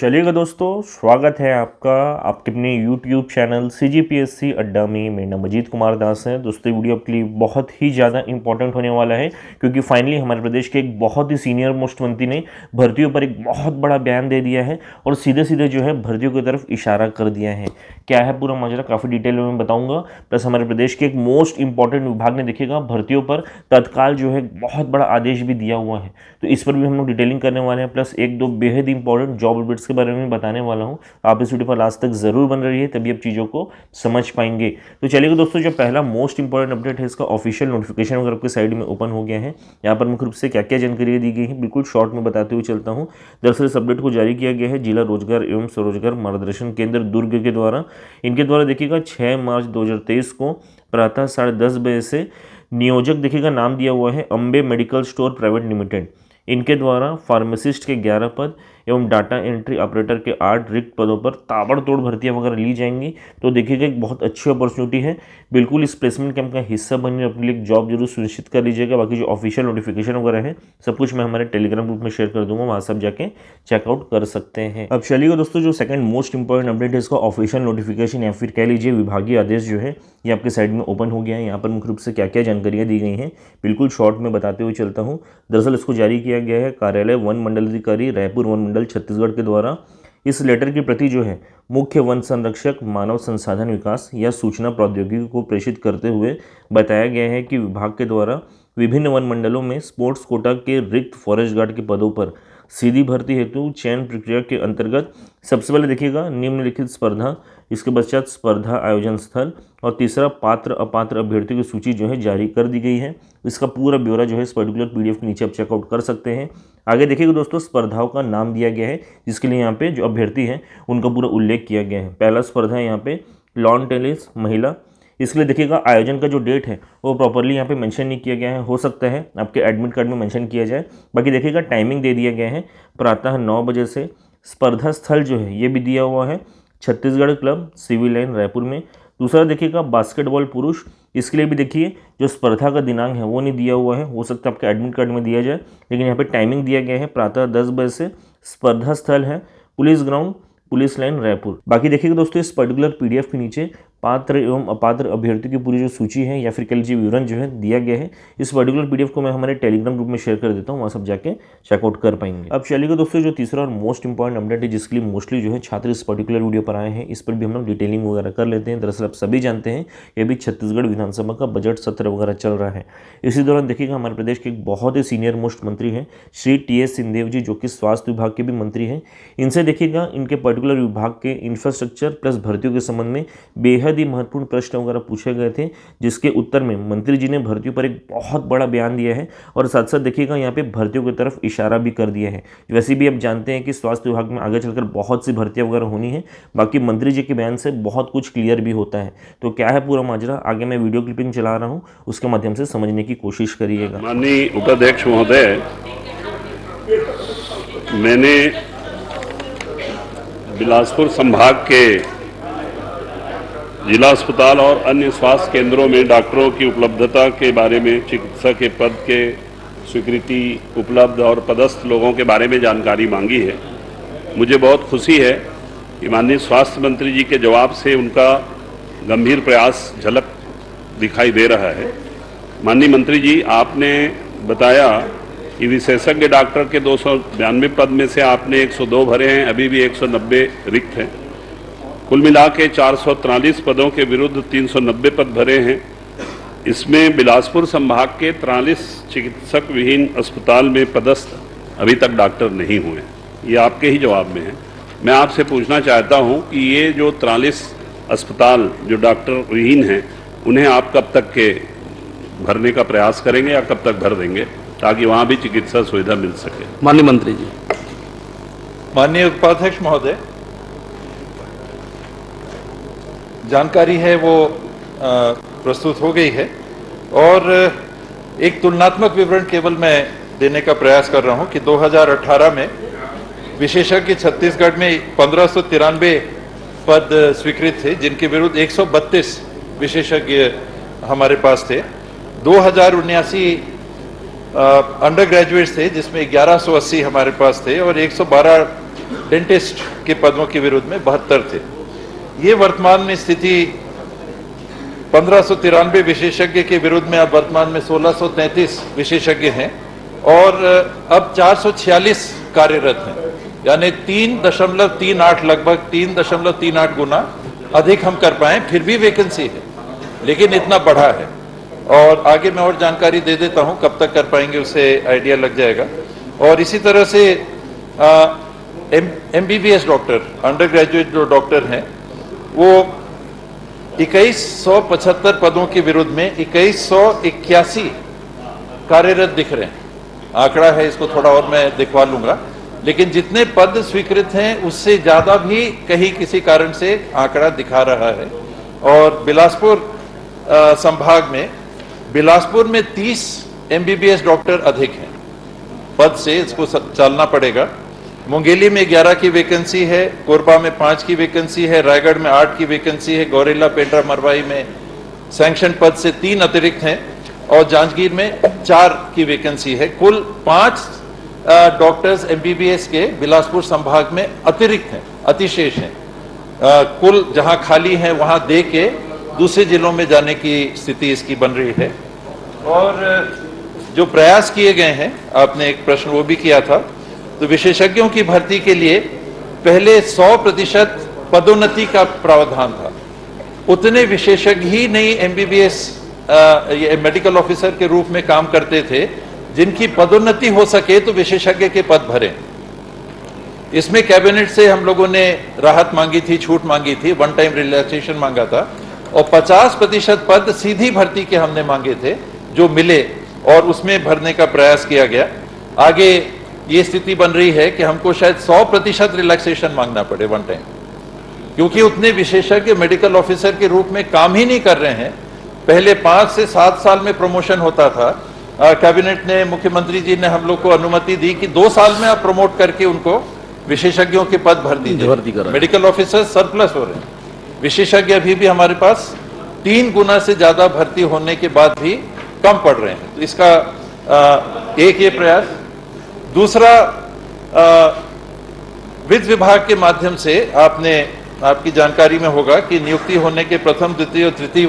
चलिएगा दोस्तों, स्वागत है आपका आपके अपने YouTube चैनल CGPSC अड्डा में। मेरा नाम अजीत कुमार दास है। दोस्तों ये वीडियो आपके लिए बहुत ही ज़्यादा इंपॉर्टेंट होने वाला है, क्योंकि फाइनली हमारे प्रदेश के एक बहुत ही सीनियर मोस्ट मंत्री ने भर्तियों पर एक बहुत बड़ा बयान दे दिया है और सीधे सीधे जो है भर्तियों की तरफ इशारा कर दिया है। क्या है पूरा माजरा, काफ़ी डिटेल में बताऊँगा। प्लस हमारे प्रदेश के एक मोस्ट इंपॉर्टेंट विभाग ने देखिएगा भर्तियों पर तत्काल जो है बहुत बड़ा आदेश भी दिया हुआ है, तो इस पर भी हम लोग डिटेलिंग करने वाले हैं। प्लस एक दो बेहद इंपॉर्टेंट जॉब अपडेट्स के बारे में बताने वाला हूं। आप इस वीडियो पर लास्ट तक जरूर बन रही है, तभी आप चीज़ों को समझ पाएंगे। तो चलिए दोस्तों, जो पहला मोस्ट इंपॉर्टेंट अपडेट है इसका ऑफिशियल नोटिफिकेशन अगर आपके साइड में ओपन हो गया है। यहाँ पर मुख्य रूप से क्या क्या जानकारी दी गई है बिल्कुल शॉर्ट में बताते हुए चलता हूँ। दरअसल इस अपडेट को जारी किया गया है जिला रोजगार एवं स्वरोजगार मार्गदर्शन केंद्र दुर्ग के द्वारा। इनके द्वारा देखिएगा 6 मार्च 2023 को प्रातः 10:30 बजे से नियोजक देखिएगा नाम दिया हुआ है Ambe medical store private limited. इनके द्वारा फार्मासिस्ट के 11 पद एवं डाटा एंट्री ऑपरेटर के 8 रिक्त पदों पर ताबड़तोड़ भर्तियां वगैरह ली जाएंगी। तो देखिएगा एक बहुत अच्छी अपॉर्चुनिटी है, बिल्कुल इस प्लेसमेंट कैंप का हिस्सा बनने अपने लिए जॉब जरूर सुनिश्चित कर लीजिएगा। बाकी जो ऑफिशियल नोटिफिकेशन वगैरह है सब कुछ मैं हमारे टेलीग्राम ग्रुप में शेयर कर दूंगा, वहाँ सब जाके चेकआउट कर सकते हैं। अब चलिएगा दोस्तों, जो सेकंड मोस्ट इंपॉर्टेंट अपडेट है इसका ऑफिशियल नोटिफिकेशन या फिर कह लीजिए विभागीय आदेश जो है ये आपके साइड में ओपन हो गया है। यहाँ पर मुख्य रूप से क्या क्या जानकारियाँ दी गई हैं बिल्कुल शॉर्ट में बताते हुए चलता हूँ। दरअसल इसको जारी किया गया है कार्यालय वन मंडलाधिकारी रायपुर वन मंडल छत्तीसगढ़ के द्वारा। इस लेटर की प्रति जो है मुख्य वन संरक्षक मानव संसाधन विकास या सूचना प्रौद्योगिकी को प्रेषित करते हुए बताया गया है कि विभाग के द्वारा विभिन्न वन मंडलों में स्पोर्ट्स कोटा के रिक्त फॉरेस्ट गार्ड के पदों पर सीधी भर्ती हेतु चयन प्रक्रिया के अंतर्गत सबसे पहले देखिएगा निम्नलिखित स्पर्धा, इसके पश्चात स्पर्धा आयोजन स्थल और तीसरा पात्र अपात्र अभ्यर्थियों की सूची जो है जारी कर दी गई है। इसका पूरा ब्यौरा जो है इस पर्टिकुलर PDF के नीचे आप चेकआउट कर सकते हैं। आगे देखिएगा दोस्तों, स्पर्धाओं का नाम दिया गया है जिसके लिए यहाँ पे जो अभ्यर्थी हैं उनका पूरा उल्लेख किया गया है। पहला स्पर्धा है यहाँ पे लॉन टेनिस महिला। इसके लिए देखिएगा आयोजन का जो डेट है वो प्रॉपरली यहाँ पे मेंशन नहीं किया गया है, हो सकता है आपके एडमिट कार्ड में मेंशन किया जाए। बाकी देखिएगा टाइमिंग दे दिया गया है प्रातः 9 बजे से। स्पर्धा स्थल जो है ये भी दिया हुआ है Chhattisgarh club civil line Raipur में। दूसरा देखिएगा बास्केटबॉल पुरुष, इसके लिए भी देखिए जो स्पर्धा का दिनांक है वो नहीं दिया हुआ है, हो सकता है आपके एडमिट कार्ड में दिया जाए, लेकिन यहाँ पे टाइमिंग दिया गया है प्रातः 10 बजे से। स्पर्धा स्थल है police ground police line Raipur. बाकी देखिएगा दोस्तों, इस पर्टिकुलर PDF के नीचे पात्र एवं अपात्र अभ्यर्थियों की पूरी जो सूची है या फिर कह लीजिए विवरण जो है दिया गया है। इस पर्टिकुलर PDF को मैं हमारे टेलीग्राम ग्रुप में शेयर कर देता हूँ, वहाँ सब जाके चेकआउट कर पाएंगे। अब चलिएगा दोस्तों, जो तीसरा और मोस्ट इंपॉर्टेंट अपडेट है जिसके लिए मोस्टली जो है छात्र इस पर्टिकुलर वीडियो पर आए हैं, इस पर भी हम लोग डिटेलिंग वगैरह कर लेते हैं। दरअसल आप सभी जानते हैं ये भी छत्तीसगढ़ विधानसभा का बजट सत्र वगैरह चल रहा है। इसी दौरान देखिएगा हमारे प्रदेश के एक बहुत ही सीनियर मोस्ट मंत्री हैं श्री TS सिंहदेव जी, जो कि स्वास्थ्य विभाग के भी मंत्री हैं। इनसे देखिएगा इनके पर्टिकुलर विभाग के इंफ्रास्ट्रक्चर प्लस भर्तियों के संबंध में बेहद ही महत्वपूर्ण प्रश्न वगैरह पूछे गए थे, जिसके उत्तर में मंत्री जी ने भर्तियों पर एक बहुत बड़ा बयान दिया है और साथ साथ देखिएगा यहाँ पे भर्तियों की तरफ इशारा भी कर दिया है। वैसे भी आप जानते हैं कि स्वास्थ्य विभाग में आगे चलकर बहुत सी भर्तियां वगैरह होनी है, बाकी मंत्री जी के बयान से बहुत कुछ क्लियर भी होता है। तो क्या है पूरा माजरा, आगे मैं वीडियो क्लिपिंग चला रहा हूँ, उसके माध्यम से समझने की कोशिश करिएगा। माननीय उपाध्यक्ष महोदय, मैंने बिलासपुर संभाग के जिला अस्पताल और अन्य स्वास्थ्य केंद्रों में डॉक्टरों की उपलब्धता के बारे में, चिकित्सक के पद के स्वीकृति उपलब्ध और पदस्थ लोगों के बारे में जानकारी मांगी है। मुझे बहुत खुशी है कि माननीय स्वास्थ्य मंत्री जी के जवाब से उनका गंभीर प्रयास झलक दिखाई दे रहा है। माननीय मंत्री जी, आपने बताया कि विशेषज्ञ डॉक्टर के 292 पद में से आपने 102 भरे हैं, अभी भी 190 रिक्त हैं। कुल मिला के 443 पदों के विरुद्ध 390 पद भरे हैं। इसमें बिलासपुर संभाग के 43 चिकित्सक विहीन अस्पताल में पदस्थ अभी तक डॉक्टर नहीं हुए। ये आपके ही जवाब में है। मैं आपसे पूछना चाहता हूं कि ये जो 43 अस्पताल जो डॉक्टर विहीन हैं, उन्हें आप कब तक के भरने का प्रयास करेंगे या कब तक भर देंगे, ताकि वहाँ भी चिकित्सा सुविधा मिल सके? माननीय मंत्री जी। माननीय उपाध्यक्ष महोदय, जानकारी है वो प्रस्तुत हो गई है और एक तुलनात्मक विवरण केवल मैं देने का प्रयास कर रहा हूं कि 2018 में विशेषज्ञ छत्तीसगढ़ में 1593 पद स्वीकृत थे, जिनके विरुद्ध 132 विशेषज्ञ हमारे पास थे। 2079 अंडर ग्रेजुएट्स थे, जिसमें 1180 हमारे पास थे और 112 डेंटिस्ट के पदों के विरुद्ध में 72 थे। ये वर्तमान में स्थिति 1593 विशेषज्ञ के विरुद्ध में अब वर्तमान में 1633 विशेषज्ञ हैं और अब 446 कार्यरत हैं, यानी 3.38 लगभग 3.38 गुना अधिक हम कर पाए। फिर भी वैकेंसी है, लेकिन इतना बढ़ा है। और आगे मैं और जानकारी दे देता हूं, कब तक कर पाएंगे उससे आइडिया लग जाएगा। और इसी तरह से MBBS डॉक्टर, अंडर ग्रेजुएट जो डॉक्टर हैं, वो 2175 पदों के विरुद्ध में 2181 कार्यरत दिख रहे हैं। आंकड़ा है, इसको थोड़ा और मैं दिखवा लूंगा, लेकिन जितने पद स्वीकृत हैं उससे ज्यादा भी कहीं किसी कारण से आंकड़ा दिखा रहा है। और बिलासपुर संभाग में, बिलासपुर में 30 MBBS डॉक्टर अधिक हैं पद से, इसको चलना पड़ेगा। मुंगेली में 11 की वैकेंसी है, कोरबा में 5 की वैकेंसी है, रायगढ़ में 8 की वैकेंसी है, गौरेला, पेंड्रा, मरवाई में सैंक्शन पद से 3 अतिरिक्त हैं और जांजगीर में 4 की वैकेंसी है। कुल 5 डॉक्टर्स MBBS के बिलासपुर संभाग में अतिरिक्त हैं, अतिशेष हैं। कुल जहां खाली हैं वहां दे के दूसरे जिलों में जाने की स्थिति इसकी बन रही है। और जो प्रयास किए गए हैं, आपने एक प्रश्न वो भी किया था, तो विशेषज्ञों की भर्ती के लिए पहले 100% पदोन्नति का प्रावधान था। उतने विशेषज्ञ ही नहीं MBBS मेडिकल ऑफिसर के रूप में काम करते थे जिनकी पदोन्नति हो सके तो विशेषज्ञ के पद भरें। इसमें कैबिनेट से हम लोगों ने राहत मांगी थी, छूट मांगी थी, वन टाइम रिलैक्सेशन मांगा था और 50% पद सीधी भर्ती के हमने मांगे थे जो मिले और उसमें भरने का प्रयास किया गया। आगे ये स्थिति बन रही है कि हमको शायद 100% रिलैक्सेशन मांगना पड़े वन टाइम, क्योंकि उतने विशेषज्ञ मेडिकल ऑफिसर के रूप में काम ही नहीं कर रहे हैं। पहले 5 से 7 साल में प्रमोशन होता था। कैबिनेट ने, मुख्यमंत्री जी ने हम लोग को अनुमति दी कि 2 साल में आप प्रमोट करके उनको विशेषज्ञों के पद भर दीजिए। मेडिकल ऑफिसर सरप्लस हो रहे हैं, विशेषज्ञ अभी भी हमारे पास 3 गुना से ज्यादा भर्ती होने के बाद भी कम पड़ रहे हैं। तो इसका एक ये प्रयास। दूसरा, वित्त विभाग के माध्यम से आपकी जानकारी में होगा कि नियुक्ति होने के प्रथम, द्वितीय और तृतीय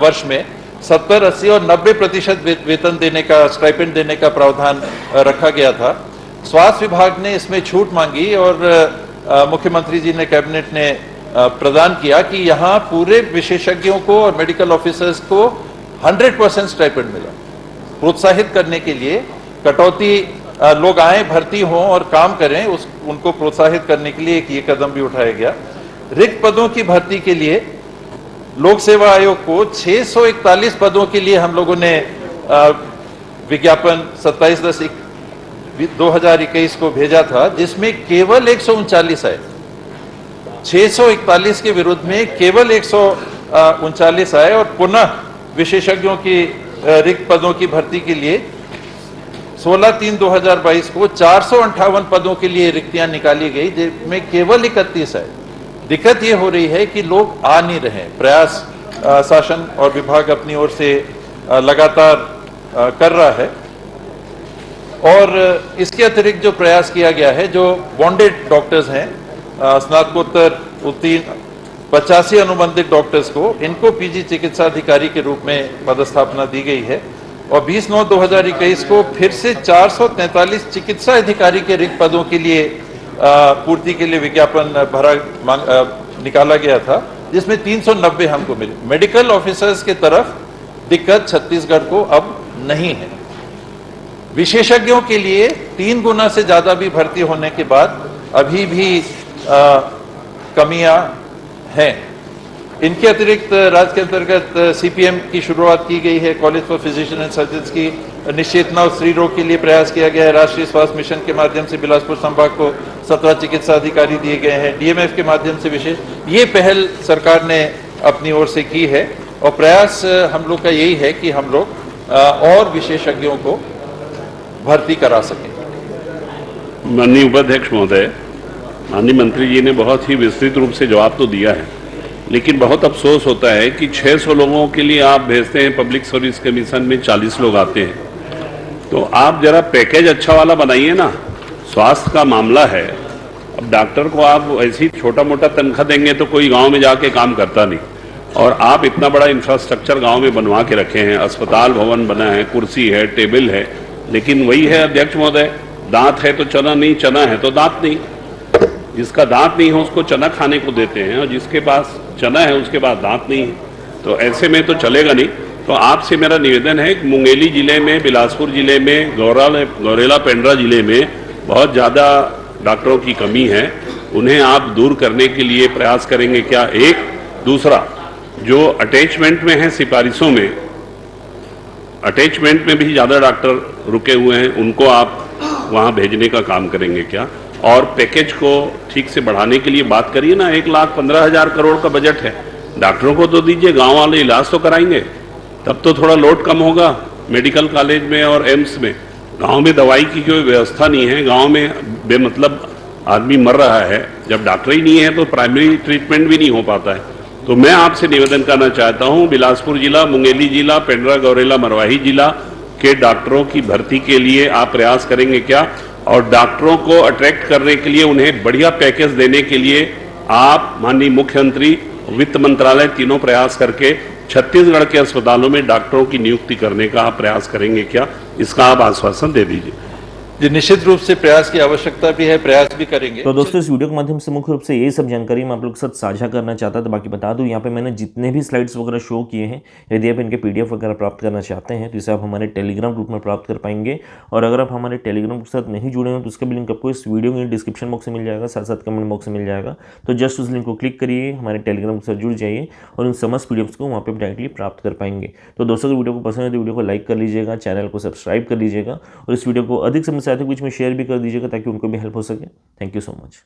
वर्ष में 70, 80 और 90% वेतन देने का, स्टाइपेंड देने का प्रावधान रखा गया था। स्वास्थ्य विभाग ने इसमें छूट मांगी और मुख्यमंत्री जी ने, कैबिनेट ने प्रदान किया कि यहाँ पूरे विशेषज्ञों को और मेडिकल ऑफिसर्स को 100% स्टाइपेंड मिला। प्रोत्साहित करने के लिए कटौती, लोग आए, भर्ती हों और काम करें, उनको प्रोत्साहित करने के लिए एक ये कदम भी उठाया गया। रिक्त पदों की भर्ती के लिए लोक सेवा आयोग को 641 पदों के लिए हम लोगों ने विज्ञापन 27/10/2021 को भेजा था, जिसमें केवल 139 आए। 641 के विरुद्ध में केवल 139 आए और पुनः विशेषज्ञों की रिक्त पदों की भर्ती के लिए 16/3/2022 को 458 पदों के लिए रिक्तियां निकाली गई, जिसमें केवल 31 आए। दिक्कत ये हो रही है कि लोग आ नहीं रहे। प्रयास शासन और विभाग अपनी ओर से लगातार कर रहा है। और इसके अतिरिक्त जो प्रयास किया गया है, जो बॉन्डेड डॉक्टर्स हैं, स्नातकोत्तर उत्तीर्ण 85 अनुबंधित डॉक्टर्स को, इनको PG चिकित्सा अधिकारी के रूप में पदस्थापना दी गई है। और 20/9/2021 को फिर से 443 चिकित्सा अधिकारी के रिक्त पदों के लिए पूर्ति के लिए विज्ञापन निकाला गया था, जिसमें 390 हमको मिले। मेडिकल ऑफिसर्स के तरफ दिक्कत छत्तीसगढ़ को अब नहीं है। विशेषज्ञों के लिए 3 गुना से ज्यादा भी भर्ती होने के बाद अभी भी कमियां हैं। इनके अतिरिक्त राज्य के अंतर्गत CPM की शुरुआत की गई है, college for physician and surgeons की निश्चेतना और स्त्री रोग के लिए प्रयास किया गया है। राष्ट्रीय स्वास्थ्य मिशन के माध्यम से बिलासपुर संभाग को 17 चिकित्सा अधिकारी दिए गए हैं। DMF के माध्यम से विशेष ये पहल सरकार ने अपनी ओर से की है और प्रयास हम लोग का यही है कि हम लोग और विशेषज्ञों को भर्ती करा सकें। माननीय उपाध्यक्ष महोदय, माननीय मंत्री जी ने बहुत ही विस्तृत रूप से जवाब तो दिया है, लेकिन बहुत अफसोस होता है कि 600 लोगों के लिए आप भेजते हैं, पब्लिक सर्विस कमीशन में 40 लोग आते हैं। तो आप जरा पैकेज अच्छा वाला बनाइए ना। स्वास्थ्य का मामला है अब डॉक्टर को आप ऐसे ही छोटा मोटा तनख्वाह देंगे तो कोई गांव में जाके काम करता नहीं। और आप इतना बड़ा इंफ्रास्ट्रक्चर गांव में बनवा के रखे हैं, अस्पताल भवन बना है, कुर्सी है, टेबल है, लेकिन वही है अध्यक्ष महोदय, दांत है तो चना नहीं, चना है तो दांत नहीं। जिसका दांत नहीं हो उसको चना खाने को देते हैं, और जिसके पास चना है उसके पास दांत नहीं है। तो ऐसे में तो चलेगा नहीं। तो आपसे मेरा निवेदन है कि मुंगेली जिले में, बिलासपुर जिले में, गौरेला पेंड्रा जिले में बहुत ज़्यादा डॉक्टरों की कमी है, उन्हें आप दूर करने के लिए प्रयास करेंगे क्या? एक। दूसरा, जो अटैचमेंट में है, सिफारिशों में, अटैचमेंट में भी ज़्यादा डॉक्टर रुके हुए हैं, उनको आप वहाँ भेजने का काम करेंगे क्या? और पैकेज को ठीक से बढ़ाने के लिए बात करिए ना। 1,15,000 करोड़ का बजट है, डॉक्टरों को तो दीजिए, गांव वाले इलाज तो कराएंगे, तब तो थोड़ा लोड कम होगा मेडिकल कॉलेज में और एम्स में। गांव में दवाई की कोई व्यवस्था नहीं है, गांव में बेमतलब आदमी मर रहा है। जब डॉक्टर ही नहीं है तो प्राइमरी ट्रीटमेंट भी नहीं हो पाता है। तो मैं आपसे निवेदन करना चाहता हूं, बिलासपुर जिला, मुंगेली जिला, पेंड्रा गौरेला मरवाही जिला के डॉक्टरों की भर्ती के लिए आप प्रयास करेंगे क्या? और डॉक्टरों को अट्रैक्ट करने के लिए, उन्हें बढ़िया पैकेज देने के लिए आप माननीय मुख्यमंत्री, वित्त मंत्रालय, तीनों प्रयास करके छत्तीसगढ़ के अस्पतालों में डॉक्टरों की नियुक्ति करने का आप प्रयास करेंगे क्या? इसका आप आश्वासन दे दीजिए। जी, निश्चित रूप से प्रयास की आवश्यकता भी है, प्रयास भी करेंगे। तो दोस्तों, इस वीडियो के माध्यम से मुख्य रूप से यही सब जानकारी मैं आप लोग के साथ साझा करना चाहता था। बाकी बता दूं, यहाँ पे मैंने जितने भी स्लाइड्स वगैरह शो किए हैं, यदि आप इनके PDF वगैरह प्राप्त करना चाहते हैं तो इसे आप हमारे टेलीग्राम ग्रुप में प्राप्त कर पाएंगे। और अगर आप हमारे टेलीग्राम के साथ नहीं जुड़े हैं तो उसका भी लिंक आपको इस वीडियो के डिस्क्रिप्शन बॉक्स में मिल जाएगा, साथ साथ कमेंट बॉक्स में मिल जाएगा। तो जस्ट उस लिंक को क्लिक करिए, हमारे टेलीग्राम के साथ जुड़ जाइए और उन समस्त PDFs को वहाँ पर डायरेक्टली प्राप्त कर पाएंगे। तो दोस्तों, अगर वीडियो को पसंद है तो वीडियो को लाइक कर लीजिएगा, चैनल को सब्सक्राइब कर लीजिएगा और इस वीडियो को अधिक से अधिक बीच में शेयर भी कर दीजिएगा ताकि उनको भी हेल्प हो सके। Thank you so much.